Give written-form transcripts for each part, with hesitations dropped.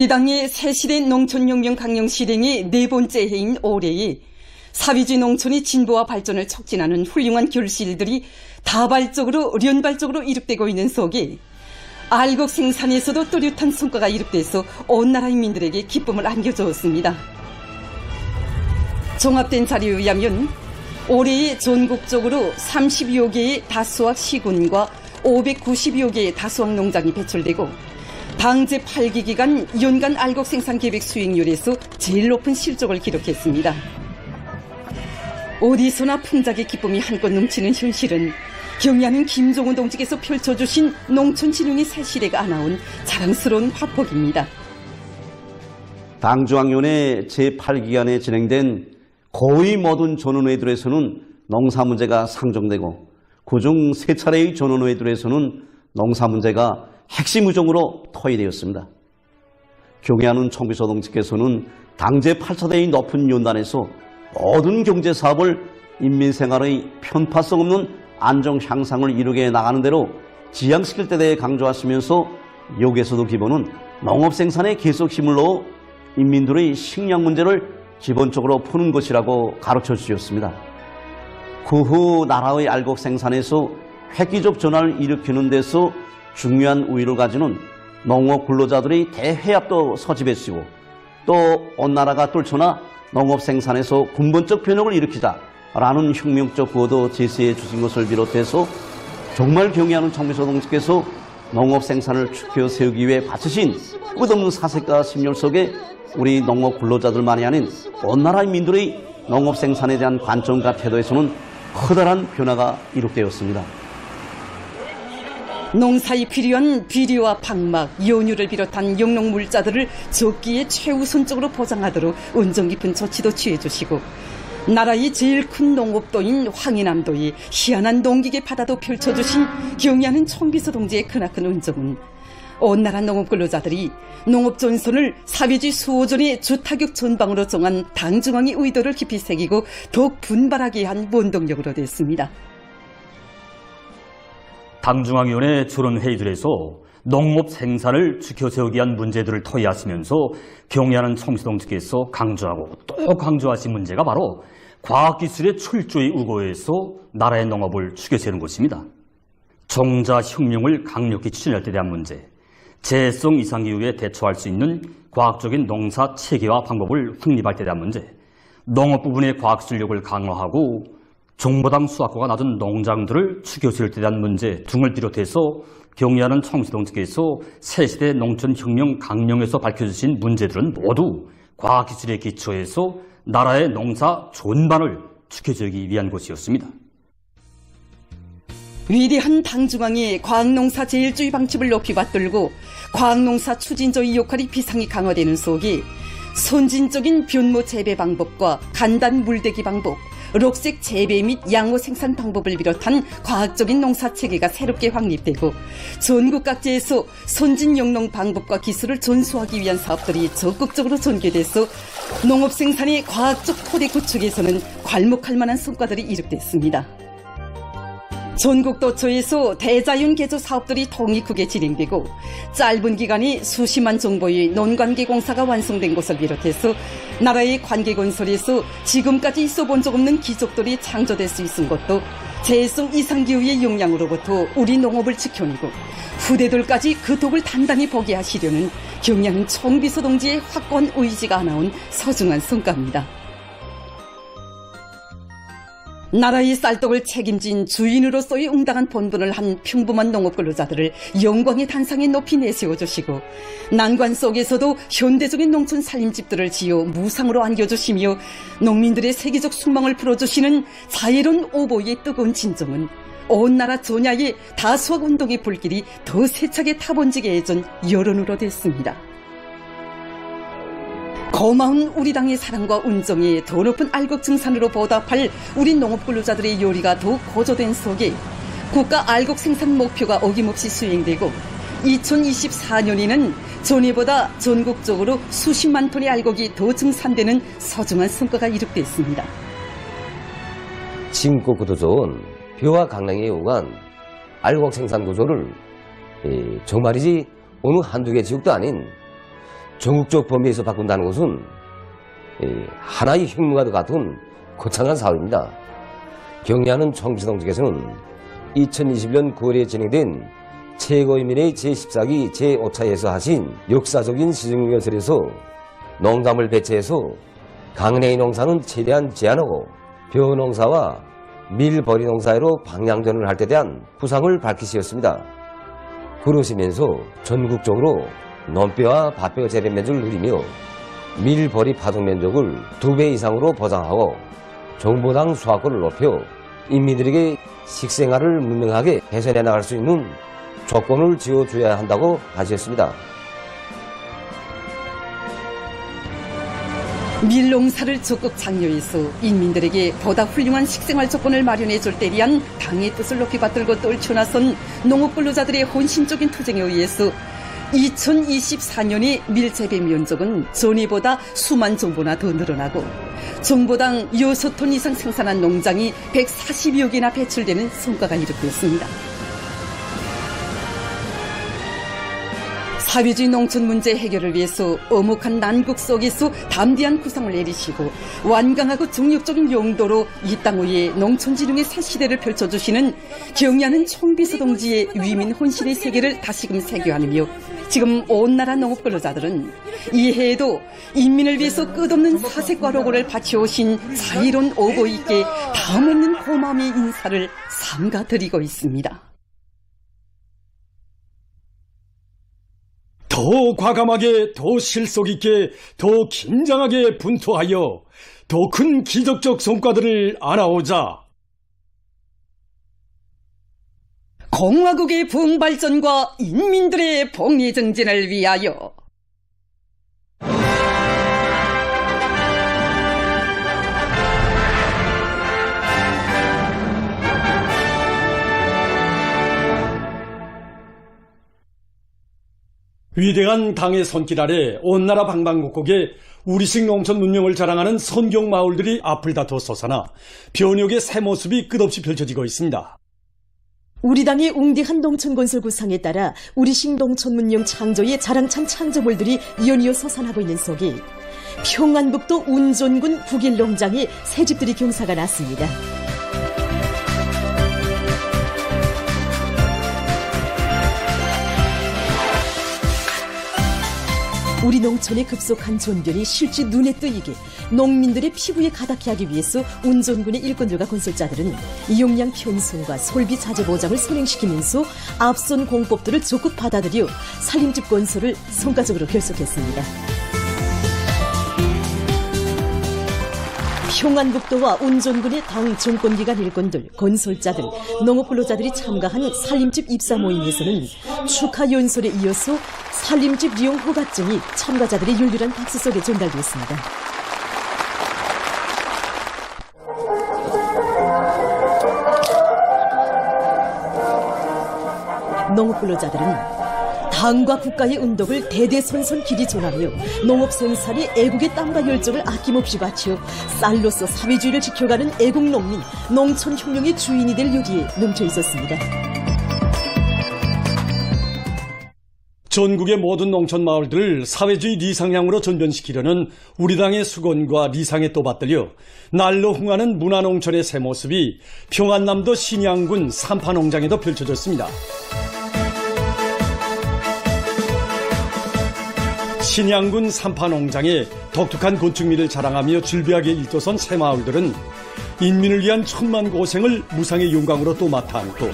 이 당의 새시대 농촌혁명 강령 실행의 네 번째 해인 올해에 사회주의 농촌의 진보와 발전을 촉진하는 훌륭한 결실들이 다발적으로 연발적으로 이룩되고 있는 속에 알곡 생산에서도 뚜렷한 성과가 이룩돼서 온 나라 인민들에게 기쁨을 안겨주었습니다. 종합된 자료에 의하면 올해에 전국적으로 30여 개의 다수학 시군과 590여 개의 다수학 농장이 배출되고 당 제8기 기간 연간 알곡 생산 계획 수익률에서 제일 높은 실적을 기록했습니다. 어디서나 풍작의 기쁨이 한껏 넘치는 현실은 경의하는 김종훈 동지께서 펼쳐주신 농촌진흥의 새 시대가 안아온 자랑스러운 화폭입니다. 당중앙위원회 제8기간에 진행된 거의 모든 전원회들에서는 농사 문제가 상정되고 그중 3차례의 전원회들에서는 농사 문제가 핵심 의정으로 토의되었습니다. 경의하는 총비서 동지께서는 당제 8차대의 높은 연단에서 모든 경제사업을 인민생활의 편파성 없는 안정 향상을 이루게 나가는 대로 지향시킬 때 대해 강조하시면서 여기에서도 기본은 농업생산에 계속 힘을 넣어 인민들의 식량 문제를 기본적으로 푸는 것이라고 가르쳐 주셨습니다. 그 후 나라의 알곡 생산에서 획기적 전환을 일으키는 데서 중요한 우위를 가지는 농업 근로자들의 대회합도 소집했시고 또 온 나라가 떨쳐나 농업 생산에서 근본적 변혁을 일으키자라는 혁명적 구호도 제시해 주신 것을 비롯해서 정말 경의하는 총비서 동지께서 농업 생산을 추켜 세우기 위해 바치신 끝없는 사색과 심혈 속에 우리 농업 근로자들만이 아닌 온 나라 인민들의 농업 생산에 대한 관점과 태도에서는 커다란 변화가 이룩되었습니다. 농사에 필요한 비료와 방막, 연유를 비롯한 영농물자들을 적기에 최우선적으로 보장하도록 은정 깊은 조치도 취해주시고 나라의 제일 큰 농업도인 황해남도의 희한한 농기계 바다도 펼쳐주신 경의하는 총비서 동지의 크나큰 은정은 온 나라 농업 근로자들이 농업 전선을 사회주의 수호전의 주타격 전방으로 정한 당중앙의 의도를 깊이 새기고 더욱 분발하게 한 원동력으로 됐습니다. 당중앙위원회 전원회의들에서 농업 생산을 지켜세우기 위한 문제들을 토의하시면서 경의하는 총비서 동지께서 강조하고 또 강조하신 문제가 바로 과학기술의 출조의 우고에서 나라의 농업을 추겨세우는 것입니다. 종자혁명을 강력히 추진할 때 대한 문제, 재해성 이상기후에 대처할 수 있는 과학적인 농사 체계와 방법을 확립할 때 대한 문제, 농업 부분의 과학기술력을 강화하고 정보당 수확고가 낮은 농장들을 추겨세울 때 대한 문제 등을 비롯해서 경의하는 총비서 동지께서 새시대 농촌혁명 강령에서 밝혀주신 문제들은 모두 과학기술의 기초에서 나라의 농사 전반을 추겨세우기 위한 것이었습니다. 위대한 당중앙이 과학농사 제일주의 방침을 높이 받들고 과학농사 추진조의 역할이 비상히 강화되는 속에 선진적인 변모 재배 방법과 간단 물대기 방법, 록색 재배 및 양호 생산 방법을 비롯한 과학적인 농사체계가 새롭게 확립되고 전국 각지에서 선진 영농 방법과 기술을 전수하기 위한 사업들이 적극적으로 전개돼서 농업 생산의 과학적 토대 구축에서는 괄목할 만한 성과들이 이룩됐습니다. 전국 도처에서 대자연 개조 사업들이 통이 크게 진행되고 짧은 기간에 수십만 정보의 논관계 공사가 완성된 것을 비롯해서 나라의 관계 건설에서 지금까지 있어본 적 없는 기적들이 창조될 수 있은 것도 재해성 이상기후의 영향으로부터 우리 농업을 지켜내고 후대들까지 그 덕을 단단히 보게 하시려는 경의하는 총비서 동지의 확고한 의지가 나온 소중한 성과입니다. 나라의 쌀떡을 책임진 주인으로서의 응당한 본분을 한 평범한 농업 근로자들을 영광의 단상에 높이 내세워주시고 난관 속에서도 현대적인 농촌 살림집들을 지어 무상으로 안겨주시며 농민들의 세계적 숙망을 풀어주시는 자애로운 오보의 뜨거운 진정은 온 나라 전야의 다수학 운동의 불길이 더 세차게 타번지게 해준 여론으로 됐습니다. 고마운 우리 당의 사랑과 운정에 더 높은 알곡 증산으로 보답할 우리 농업 근로자들의 요리가 더욱 고조된 속에 국가 알곡 생산 목표가 어김없이 수행되고 2024년에는 전해보다 전국적으로 수십만 톤의 알곡이 더 증산되는 소중한 성과가 이룩됐습니다. 지금껏 구도 좋은 벼와 강냉에 의한 알곡 생산 구조를 정말이지 어느 한두 개 지역도 아닌 전국적 범위에서 바꾼다는 것은 하나의 흉무가 같은 거창한 사업입니다. 경야는 청지동 측에서는 2021년 9월에 진행된 최고인민의 제14기 제5차에서 하신 역사적인 시정연설에서 농작물 배치에서 강냉이 농사는 최대한 제한하고 벼농사와 밀버리 농사로 방향전을 할 때 대한 구상을 밝히셨습니다. 그러시면서 전국적으로 논벼와 밭벼 재배 면적을 늘리며 밀버리 파종 면적을 2배 이상으로 보장하고 정보당 수확권을 높여 인민들에게 식생활을 문명하게 개선해 나갈 수 있는 조건을 지어줘야 한다고 하셨습니다. 밀농사를 적극 장려해서 인민들에게 보다 훌륭한 식생활 조건을 마련해 줄 때 위한 당의 뜻을 높이 받들고 떨쳐나선 농업 근로자들의 혼신적인 투쟁에 의해서 2024년에 밀재배 면적은 전해보다 수만 정보나 더 늘어나고 정보당 6톤 이상 생산한 농장이 140여 개나 배출되는 성과가 이룩됐습니다. 사회주의 농촌 문제 해결을 위해서 엄혹한 난국 속에서 담대한 구상을 내리시고 완강하고 정력적인 용도로 이 땅 위에 농촌진흥의 새 시대를 펼쳐주시는 경야는 총비서 동지의 위민 혼신의 세계를 다시금 새겨하며 지금 온 나라 농업 근로자들은 이해에도 인민을 위해서 끝없는 사색과 노고를 바쳐오신 자유로운 오보이께 다음 없는 고마움의 인사를 삼가드리고 있습니다. 더 과감하게, 더 실속 있게, 더 긴장하게 분투하여 더 큰 기적적 성과들을 안아오자. 공화국의 부흥발전과 인민들의 복리정진을 위하여 위대한 당의 손길 아래 온 나라 방방곡곡에 우리식 농촌 문명을 자랑하는 선경 마을들이 앞을 다투어 솟아나 변혁의 새 모습이 끝없이 펼쳐지고 있습니다. 우리 당의 웅대한 농촌 건설 구상에 따라 우리식 농촌 문명 창조의 자랑찬 창조물들이 이어이어 솟아나고 있는 속에 평안북도 운전군 북일농장에 새 집들이 경사가 났습니다. 우리 농촌의 급속한 존변이 실제 눈에 띄게 농민들의 피부에 가닿게 하기 위해서 운전군의 일꾼들과 건설자들은 이용량 편성과 설비 자재 보장을 선행시키면서 앞선 공법들을 적극 받아들여 살림집 건설을 성과적으로 결속했습니다. 평안북도와 운전군의 당 정권기관 일꾼들, 건설자들, 농업근로자들이 참가한 살림집 입사 모임에서는 축하 연설에 이어서 살림집 이용 허가증이 참가자들의 열렬한 박수 속에 전달됐습니다. 농업근로자들은 당과 국가의 운덕을 대대손손 길이 전하며 농업 생산에 애국의 땀과 열정을 아낌없이 바쳐 쌀로서 사회주의를 지켜가는 애국농민, 농촌혁명의 주인이 될 여기에 넘쳐 있었습니다. 전국의 모든 농촌 마을들을 사회주의 리상향으로 전변시키려는 우리 당의 수건과 리상에 또 받들려 날로 흥하는 문화농촌의 새 모습이 평안남도 신양군 삼파농장에도 펼쳐졌습니다. 신양군 삼파농장에 독특한 건축미를 자랑하며 즐비하게 일도선 새마을들은 인민을 위한 천만 고생을 무상의 영광으로 또 맡아 안고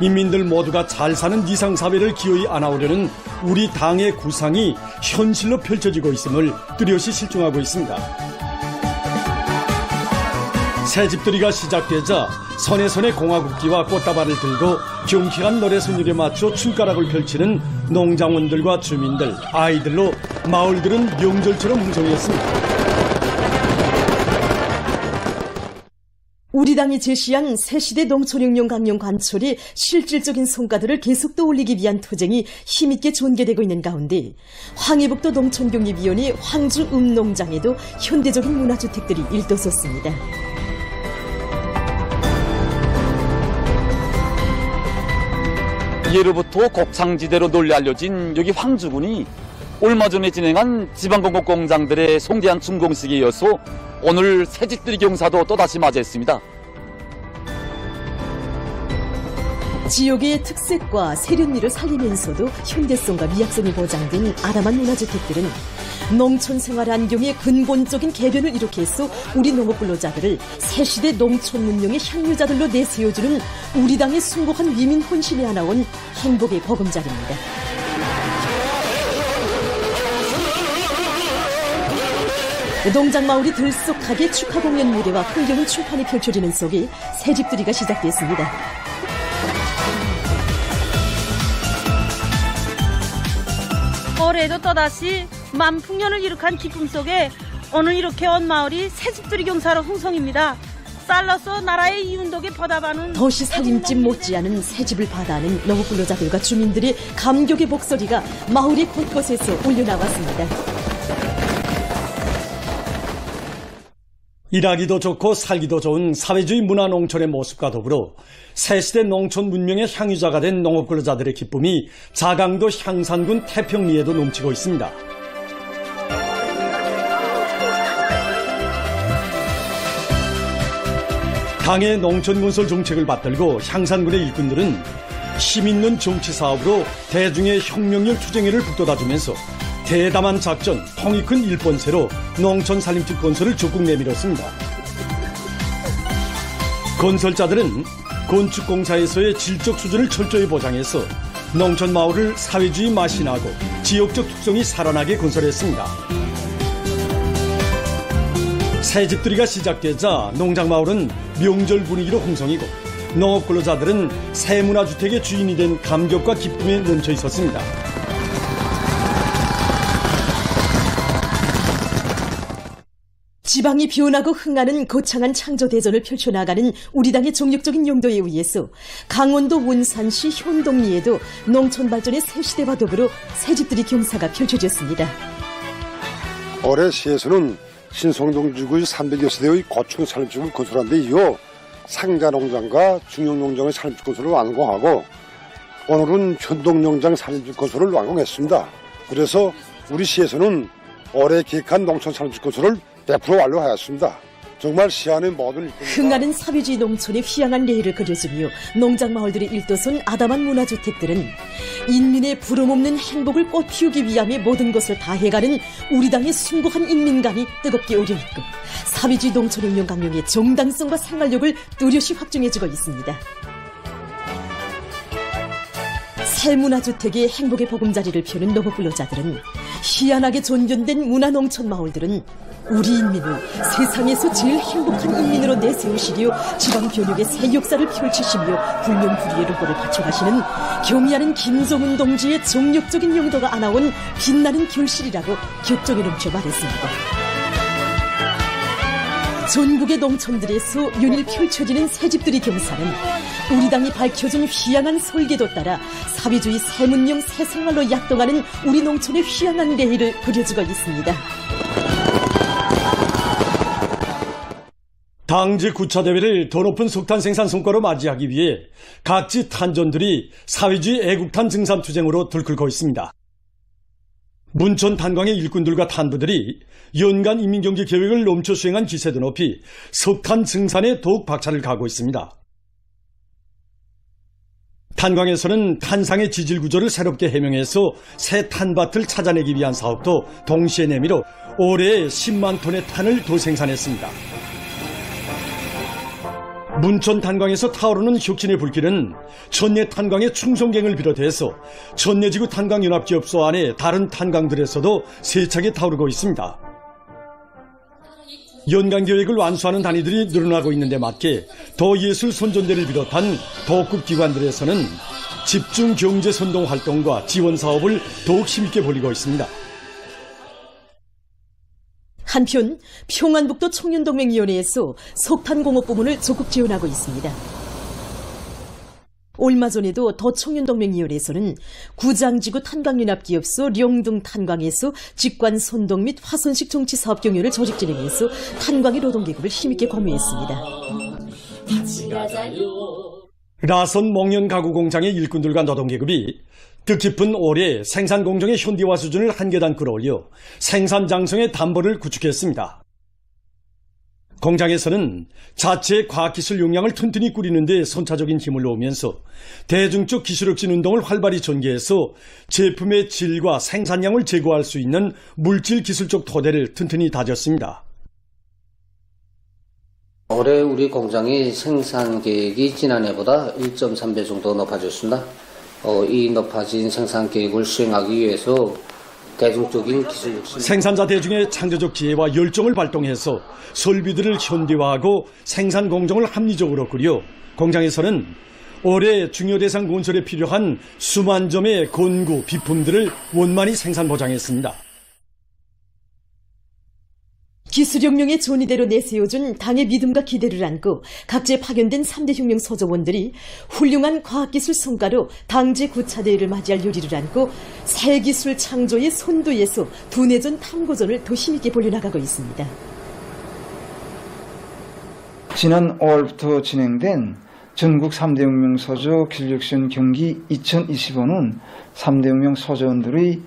인민들 모두가 잘 사는 리상사회를 기어이 안아오려는 우리 당의 구상이 현실로 펼쳐지고 있음을 뚜렷이 실증하고 있습니다. 새집들이가 시작되자 선에 공화국기와 꽃다발을 들고 경쾌한 노래 선율에 맞춰 춤가락을 펼치는 농장원들과 주민들, 아이들로 마을들은 명절처럼 흥성했습니다. 우리 당이 제시한 새시대 농촌혁명 강령 관철의 실질적인 성과들을 계속 떠올리기 위한 투쟁이 힘있게 전개되고 있는 가운데 황해북도 농촌경립위원회 황주 음농장에도 현대적인 문화주택들이 일떠섰습니다. 예로부터 곡창지대로 널리 알려진 여기 황주군이 얼마 전에 진행한 지방공업공장들의 송대한 준공식에 이어서 오늘 새집들이 경사도 또다시 맞이했습니다. 지역의 특색과 세련미를 살리면서도 현대성과 미학성이 보장된 아담한 문화주택들은 농촌 생활 환경의 근본적인 개변을 이룩해서 우리 농업 근로자들을 새시대 농촌 문명의 향유자들로 내세워주는 우리 당의 숭고한 위민 헌신에 하나온 행복의 보금자리입니다. 농장마을이 들썩하게 축하 공연 무대와 흥겨운 출판이 펼쳐지는 속에 새집들이가 시작됐습니다. 올해도 또다시 만풍년을 이룩한 기쁨 속에 오늘 이렇게 온 마을이 새집들이 경사로 흥성입니다. 쌀로서 나라의 이윤덕에 보답하는 도시 살림집 못지않은 새집을 받아하는 농업 근로자들과 주민들의 감격의 목소리가 마을의 곳곳에서 울려나왔습니다. 일하기도 좋고 살기도 좋은 사회주의 문화농촌의 모습과 더불어 새시대 농촌 문명의 향유자가 된 농업근로자들의 기쁨이 자강도 향산군 태평리에도 넘치고 있습니다. 당의 농촌건설 정책을 받들고 향산군의 일꾼들은 힘있는 정치사업으로 대중의 혁명열 투쟁회를 북돋아주면서 대담한 작전, 통이 큰 일본세로 농촌 살림집 건설을 적극 내밀었습니다. 건설자들은 건축공사에서의 질적 수준을 철저히 보장해서 농촌 마을을 사회주의 맛이 나고 지역적 특성이 살아나게 건설했습니다. 새집들이가 시작되자 농장마을은 명절 분위기로 흥성이고 농업근로자들은 새문화주택의 주인이 된 감격과 기쁨에 넘쳐 있었습니다. 지방이 변하고 흥하는 거창한 창조대전을 펼쳐나가는 우리 당의 정력적인 용도에 의해서 강원도 원산시 현동리에도 농촌발전의 새시대와 더불어 새집들이 경사가 펼쳐졌습니다. 올해 시에서는 신성동지구의 300여 세대의 고층 산림집을 건설한 데 이어 상자농장과 중형농장의 산림집 건설을 완공하고 오늘은 현동농장 산림집 건설을 완공했습니다. 그래서 우리 시에서는 올해 계획한 농촌 산림집 건설을 100% 완료하였습니다. 정말 시안의 모든 흥하는 사회주의 농촌의 휘황한 내일을 그려주며 농장마을들의 일도선 아담한 문화주택들은 인민의 부름없는 행복을 꽃피우기 위함에 모든 것을 다해가는 우리 당의 숭고한 인민감이 뜨겁게 오려있고 사회주의 농촌운영 강령의 정당성과 생활력을 뚜렷이 확증해주고 있습니다. 새문화주택의 행복의 보금자리를 펴는 농업근로자들은 희한하게 존견된 문화농촌 마을들은 우리 인민을 세상에서 제일 행복한 인민으로 내세우시려 지방변혁의 새 역사를 펼치시며 불명불의의 로고를 바쳐가시는 경의하는 김정은 동지의 정력적인 용도가 안아온 빛나는 결실이라고 격정에 넘쳐 말했습니다. 전국의 농촌들에서 연일 펼쳐지는 새집들이 경사는 우리 당이 밝혀준 휘황한 설계도 따라 사회주의 새문명 새생활로 약동하는 우리 농촌의 휘황한 레일을 그려주고 있습니다. 당지 9차 대회를 더 높은 석탄 생산 성과로 맞이하기 위해 각지 탄전들이 사회주의 애국탄 증산 투쟁으로 들끓고 있습니다. 문천 탄광의 일꾼들과 탄부들이 연간 인민경제 계획을 넘쳐 수행한 기세도 높이 석탄 증산에 더욱 박차를 가하고 있습니다. 탄광에서는 탄상의 지질 구조를 새롭게 해명해서 새 탄밭을 찾아내기 위한 사업도 동시에 내밀어 올해 10만 톤의 탄을 더 생산했습니다. 문천 탄광에서 타오르는 혁신의 불길은 천내 탄광의 충성갱을 비롯해서 천내지구 탄광연합기업소 안에 다른 탄광들에서도 세차게 타오르고 있습니다. 연간계획을 완수하는 단위들이 늘어나고 있는 데 맞게 더 예술 선전대를 비롯한 도급 기관들에서는 집중 경제 선동 활동과 지원 사업을 더욱 힘있게 벌이고 있습니다. 한편 평안북도 청년동맹위원회에서 석탄공업 부문을 적극 지원하고 있습니다. 얼마 전에도 더 청년동맹위원회에서는 구장지구 탄광연합기업소 령등 탄광에서 직관 선동 및 화선식 정치사업 경연을 조직 진행해서 탄광의 노동계급을 힘있게 공유했습니다. 라선 몽연 가구 공장의 일꾼들과 노동계급이 뜻깊은 올해 생산 공정의 현대화 수준을 한 계단 끌어올려 생산 장성의 담보를 구축했습니다. 공장에서는 자체의 과학기술 역량을 튼튼히 꾸리는 데 선차적인 힘을 놓으면서 대중적 기술혁신 운동을 활발히 전개해서 제품의 질과 생산량을 제고할 수 있는 물질 기술적 토대를 튼튼히 다졌습니다. 올해 우리 공장의 생산 계획이 지난해보다 1.3배 정도 높아졌습니다. 이 높아진 생산 계획을 수행하기 위해서 대중적인 기술 혁신, 생산자 대중의 창조적 지혜와 열정을 발동해서 설비들을 현대화하고 생산 공정을 합리적으로 꾸려 공장에서는 올해 중요 대상 건설에 필요한 수만 점의 건구, 비품들을 원만히 생산 보장했습니다. 기술혁명의 존이대로 내세워준 당의 믿음과 기대를 안고 각지에 파견된 3대 혁명 소조원들이 훌륭한 과학기술 성과로 당제 9차 대회를 맞이할 요리를 안고 새 기술 창조의 선두에서 두뇌전 탐구전을 더 힘있게 벌려나가고 있습니다. 지난 5월부터 진행된 전국 3대 혁명 소조 기술혁신 경기 2025는 3대 혁명 소조원들의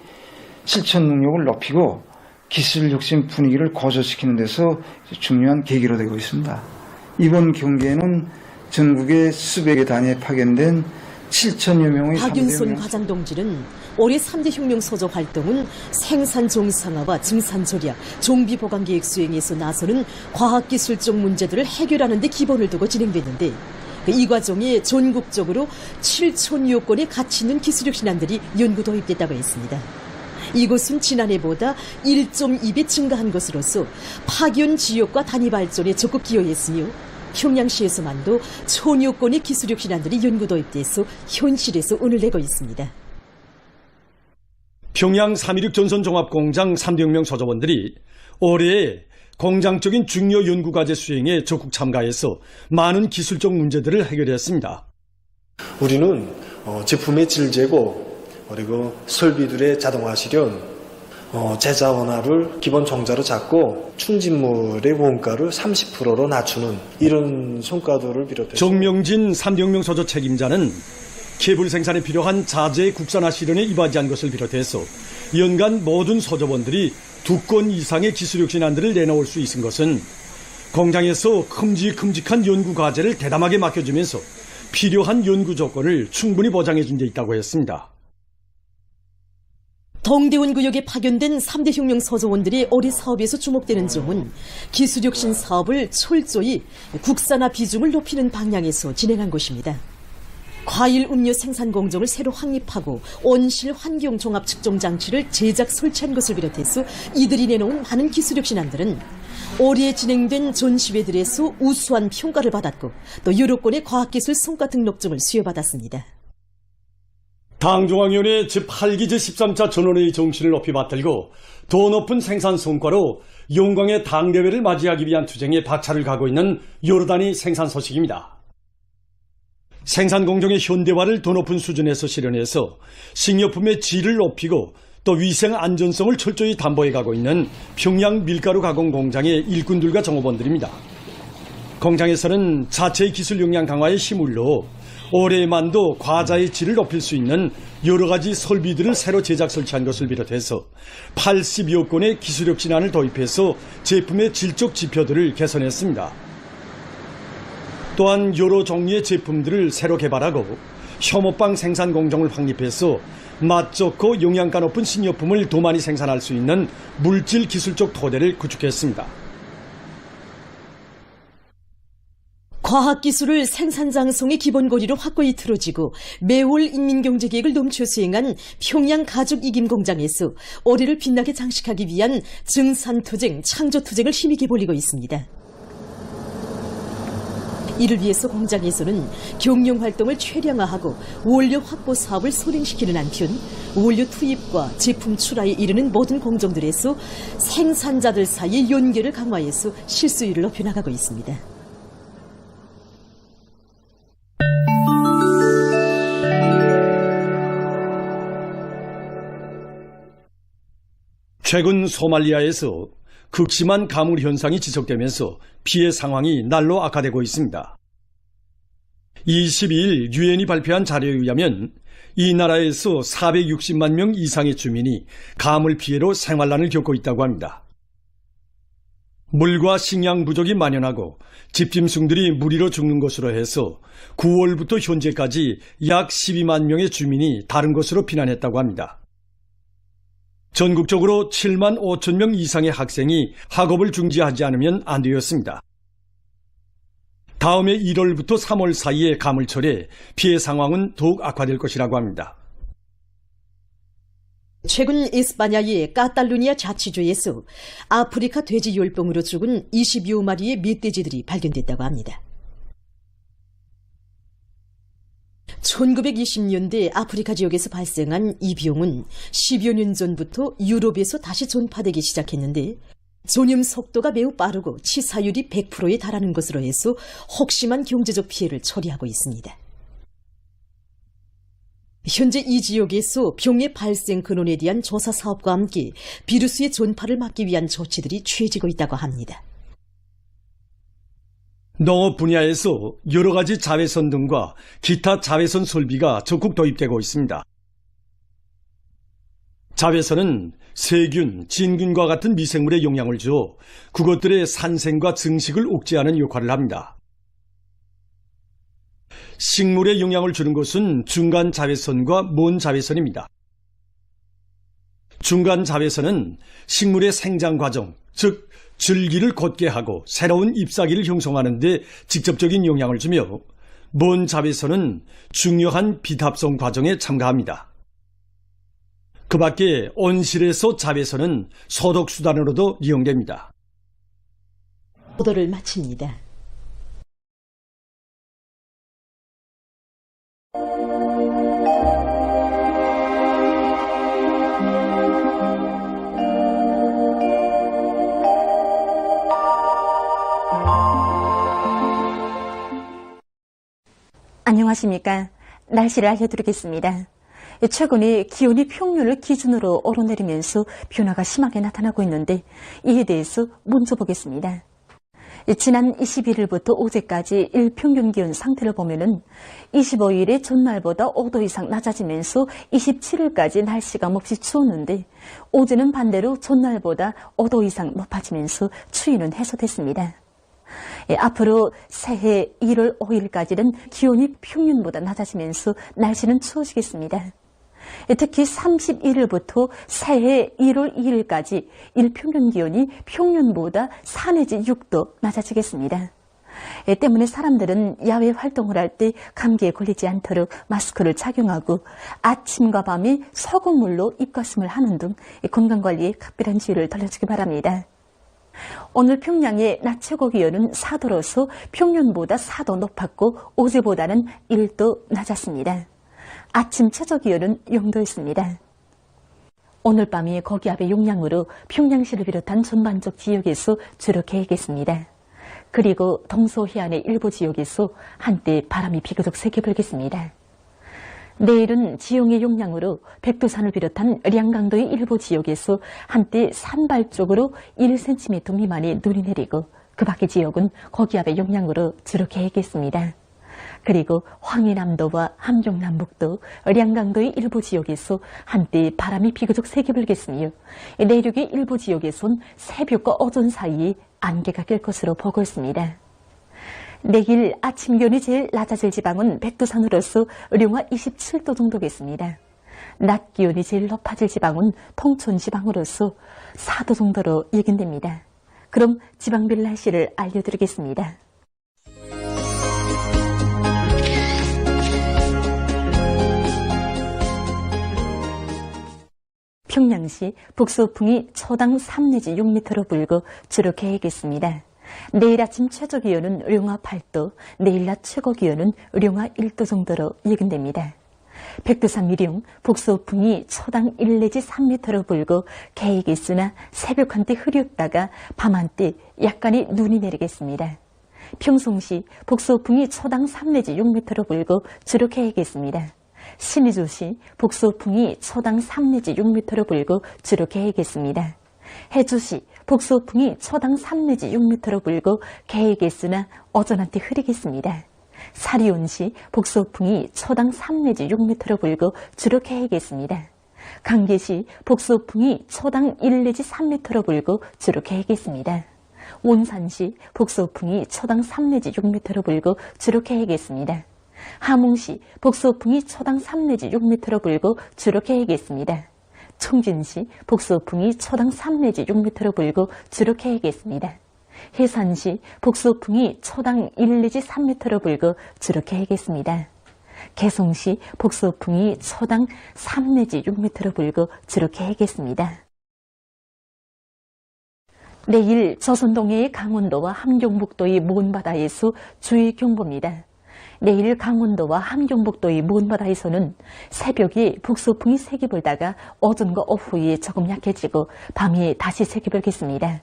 실천 능력을 높이고 기술혁신 분위기를 고조시키는 데서 중요한 계기로 되고 있습니다. 이번 경기에는 전국의 수백의 단위에 파견된 7천여 명의 박윤손 과장동지는 올해 3대 혁명 소조 활동은 생산 정상화와 증산 절약, 정비 보강 계획 수행에서 나서는 과학기술적 문제들을 해결하는 데 기본을 두고 진행됐는데 이 과정에 전국적으로 7천여 건의 가치 있는 기술혁신안들이 연구 도입됐다고 했습니다. 이곳은 지난해보다 1.2배 증가한 것으로서 파견 지역과 단위 발전에 적극 기여했으며 평양시에서만도 1000여 건의 기술혁신안들이 연구 도입돼서 현실에서 운을 내고 있습니다. 평양 316 전선종합공장 3대 혁명 소조원들이 올해 공장적인 중요 연구과제 수행에 적극 참가해서 많은 기술적 문제들을 해결했습니다. 우리는 제품의 질 제고, 그리고 설비들의 자동화 실현, 제자 원화를 기본 종자로 잡고 충진물의 원가를 30%로 낮추는 이런 성과들을 비롯해서 정명진 3대 혁명 소조 책임자는 케이블 생산에 필요한 자재 국산화 실현에 이바지한 것을 비롯해서 연간 모든 소조원들이 2건 이상의 기술혁신안들을 내놓을 수 있은 것은 공장에서 큼직한 연구 과제를 대담하게 맡겨주면서 필요한 연구 조건을 충분히 보장해 준 데 있다고 했습니다. 동대원 구역에 파견된 3대 혁명 소조원들이 올해 사업에서 주목되는 점은 기술혁신 사업을 철저히 국산화 비중을 높이는 방향에서 진행한 것입니다. 과일 음료 생산 공정을 새로 확립하고 온실 환경 종합 측정 장치를 제작 설치한 것을 비롯해서 이들이 내놓은 많은 기술혁신안들은 올해 진행된 전시회들에서 우수한 평가를 받았고 또 여러 건의 과학기술 성과 등록증을 수여받았습니다. 당중앙위원회 제8기 제13차 전원회의 정신을 높이 받들고 더 높은 생산 성과로 영광의 당대회를 맞이하기 위한 투쟁에 박차를 가고 있는 여러 단위 생산 소식입니다. 생산 공정의 현대화를 더 높은 수준에서 실현해서 식료품의 질을 높이고 또 위생 안전성을 철저히 담보해 가고 있는 평양 밀가루 가공 공장의 일꾼들과 종업원들입니다. 공장에서는 자체의 기술 역량 강화에 힘을 넣어 올해만도 과자의 질을 높일 수 있는 여러 가지 설비들을 새로 제작 설치한 것을 비롯해서 80여 건의 기술혁신안을 도입해서 제품의 질적 지표들을 개선했습니다. 또한 여러 종류의 제품들을 새로 개발하고 혐오빵 생산 공정을 확립해서 맛 좋고 영양가 높은 식료품을 더 많이 생산할 수 있는 물질 기술적 토대를 구축했습니다. 과학기술을 생산장성의 기본고리로 확고히 틀어지고 매월 인민경제계획을 넘쳐 수행한 평양 가죽이김공장에서 올해를 빛나게 장식하기 위한 증산투쟁, 창조투쟁을 힘있게 벌이고 있습니다. 이를 위해서 공장에서는 경영활동을 최량화하고 원료 확보 사업을 선행시키는 한편 원료 투입과 제품 출하에 이르는 모든 공정들에서 생산자들 사이의 연계를 강화해서 실수율을 높여나가고 있습니다. 최근 소말리아에서 극심한 가물 현상이 지속되면서 피해 상황이 날로 악화되고 있습니다. 22일 유엔이 발표한 자료에 의하면 이 나라에서 460만 명 이상의 주민이 가물 피해로 생활난을 겪고 있다고 합니다. 물과 식량 부족이 만연하고 집짐승들이 무리로 죽는 것으로 해서 9월부터 현재까지 약 12만 명의 주민이 다른 곳으로 피난했다고 합니다. 전국적으로 7만 5천 명 이상의 학생이 학업을 중지하지 않으면 안 되었습니다. 다음해 1월부터 3월 사이에 가물철에 피해 상황은 더욱 악화될 것이라고 합니다. 최근 이스파냐의 카탈루니아 자치주에서 아프리카 돼지열병으로 죽은 22마리의 멧돼지들이 발견됐다고 합니다. 1920년대 아프리카 지역에서 발생한 이 병은 10여 년 전부터 유럽에서 다시 전파되기 시작했는데 전염 속도가 매우 빠르고 치사율이 100%에 달하는 것으로 해서 혹심한 경제적 피해를 초래하고 있습니다. 현재 이 지역에서 병의 발생 근원에 대한 조사 사업과 함께 비루스의 전파를 막기 위한 조치들이 취해지고 있다고 합니다. 농업 분야에서 여러 가지 자외선 등과 기타 자외선 설비가 적극 도입되고 있습니다. 자외선은 세균, 진균과 같은 미생물에 영향을 주어 그것들의 산생과 증식을 억제하는 역할을 합니다. 식물에 영향을 주는 것은 중간 자외선과 먼 자외선입니다. 중간 자외선은 식물의 생장 과정, 즉 줄기를 곧게 하고 새로운 잎사귀를 형성하는 데 직접적인 영향을 주며 먼 자외선은 중요한 빛합성 과정에 참가합니다. 그 밖에 온실에서 자외선은 소독 수단으로도 이용됩니다. 보도를 마칩니다. 안녕하십니까. 날씨를 알려드리겠습니다. 최근에 기온이 평년을 기준으로 오르내리면서 변화가 심하게 나타나고 있는데 이에 대해서 먼저 보겠습니다. 지난 21일부터 어제까지 일평균 기온 상태를 보면은 25일에 전날보다 5도 이상 낮아지면서 27일까지 날씨가 몹시 추웠는데 어제는 반대로 전날보다 5도 이상 높아지면서 추위는 해소됐습니다. 앞으로 새해 1월 5일까지는 기온이 평년보다 낮아지면서 날씨는 추워지겠습니다. 특히 31일부터 새해 1월 2일까지 일평균 기온이 평년보다 4 내지 6도 낮아지겠습니다. 때문에 사람들은 야외 활동을 할 때 감기에 걸리지 않도록 마스크를 착용하고 아침과 밤에 소금물로 입가심을 하는 등 건강관리에 각별한 주의를 돌려주기 바랍니다. 오늘 평양의 낮 최고 기온은 4도로서 평년보다 4도 높았고 어제보다는 1도 낮았습니다. 아침 최저 기온은 0도였습니다. 오늘 밤이 고기압의 영향으로 평양시를 비롯한 전반적 지역에서 주로 개겠습니다. 그리고 동서해안의 일부 지역에서 한때 바람이 비교적 세게 불겠습니다. 내일은 지형의 영향으로 백두산을 비롯한 량강도의 일부 지역에서 한때 산발 쪽으로 1cm 미만의 눈이 내리고 그 밖의 지역은 고기압의 영향으로 주로 개겠습니다. 그리고 황해남도와 함경남북도, 량강도의 일부 지역에서 한때 바람이 비교적 세게 불겠으며 내륙의 일부 지역에선 새벽과 오전 사이에 안개가 낄 것으로 보고 있습니다. 내일 아침 기온이 제일 낮아질 지방은 백두산으로서 령화 27도 정도겠습니다. 낮 기온이 제일 높아질 지방은 통촌 지방으로서 4도 정도로 예견됩니다. 그럼 지방별 날씨를 알려드리겠습니다. 평양시 북서풍이 초당 3 내지 6m로 불고 주로 개겠습니다. 내일 아침 최저 기온은 령화 8도, 내일 낮 최고 기온은 령화 1도 정도로 예견됩니다. 백두산 미령, 북서풍이 초당 1 내지 3m로 불고 개겠으나 새벽 한때 흐렸다가 밤 한때 약간의 눈이 내리겠습니다. 평송시, 북서풍이 초당 3 내지 6m로 불고 주로 개겠습니다. 신의주시, 북서풍이 초당 3 내지 6m로 불고 주로 개겠습니다. 해주시, 북서풍이 초당 3 내지 6m로 불고 개겠으나 오전 한때 흐리겠습니다. 사리온시 북소풍이 초당 3 내지 6m로 불고 주로 계획했습니다. 강계시 북소풍이 초당 1 내지 3m로 불고 주로 계획했습니다. 온산시 북소풍이 초당 3 내지 6m로 불고 주로 계획했습니다. 함흥시 북소풍이 초당 3 내지 6m로 불고 주로 계획했습니다. 총진시 북소풍이 초당 3 내지 6m로 불고 주로 계획했습니다. 해산시 북소풍이 초당 1 내지 3m로 불고 주로 계획했습니다. 개송시 북소풍이 초당 3 내지 6m로 불고 주로 계획했습니다. 내일 조선동해의 강원도와 함경북도의 먼 바다에서 주의 경보입니다. 내일 강원도와 함경북도의 먼 바다에서는 새벽에 북소풍이 세게 불다가 오전과 오후에 조금 약해지고 밤에 다시 세게 불겠습니다.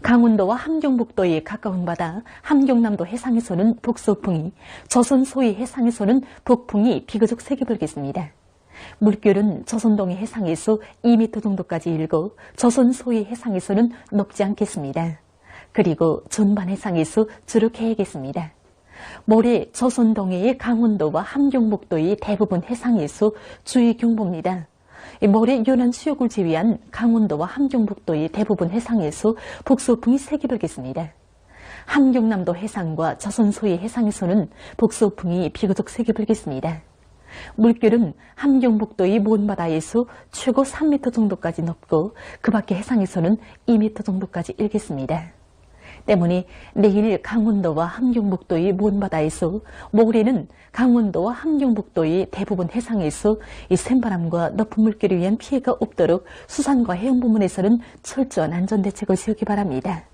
강원도와 함경북도의 가까운 바다, 함경남도 해상에서는 북소풍이, 조선 소위 해상에서는 북풍이 비교적 세게 불겠습니다. 물결은 조선동해 해상에서 2m 정도까지 일고 조선 소위 해상에서는 높지 않겠습니다. 그리고 전반 해상에서 주로 계획했습니다. 모레 조선동해의 강원도와 함경북도의 대부분 해상에서 주의 경보입니다. 모레 연안 수역을 제외한 강원도와 함경북도의 대부분 해상에서 북소풍이 세게 불겠습니다. 함경남도 해상과 조선 소위 해상에서는 북소풍이 비교적 세게 불겠습니다. 물결은 함경북도의 먼 바다에서 최고 3m 정도까지 높고 그 밖의 해상에서는 2m 정도까지 일겠습니다. 때문에 내일 강원도와 함경북도의 먼 바다에서, 모레는 강원도와 함경북도의 대부분 해상에서 이 센바람과 높은 물결에 의한 피해가 없도록 수산과 해양 부문에서는 철저한 안전대책을 세우기 바랍니다.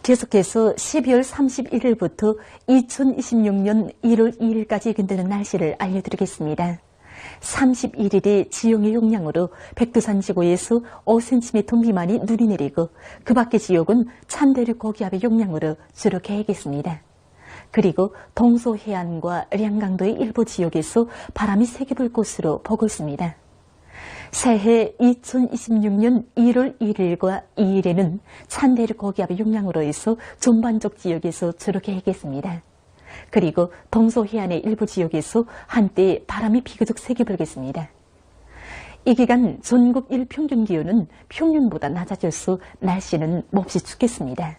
계속해서 12월 31일부터 2026년 1월 2일까지 근대는 날씨를 알려드리겠습니다. 31일에 지형의 용량으로 백두산 지구에서 5cm 미만이 눈이 내리고 그 밖의 지역은 찬대륙 고기압의 용량으로 주로 계획했습니다. 그리고 동서해안과 량강도의 일부 지역에서 바람이 세게 불 것으로 보고 있습니다. 새해 2026년 1월 1일과 2일에는 찬대륙 고기압의 용량으로 해서 전반적 지역에서 주로 계획했습니다. 그리고 동서해안의 일부 지역에서 한때 바람이 비교적 세게 불겠습니다. 이 기간 전국 일평균 기온은 평년보다 낮아져서 날씨는 몹시 춥겠습니다.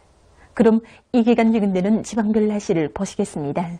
그럼 이 기간 예견되는 지방별 날씨를 보시겠습니다.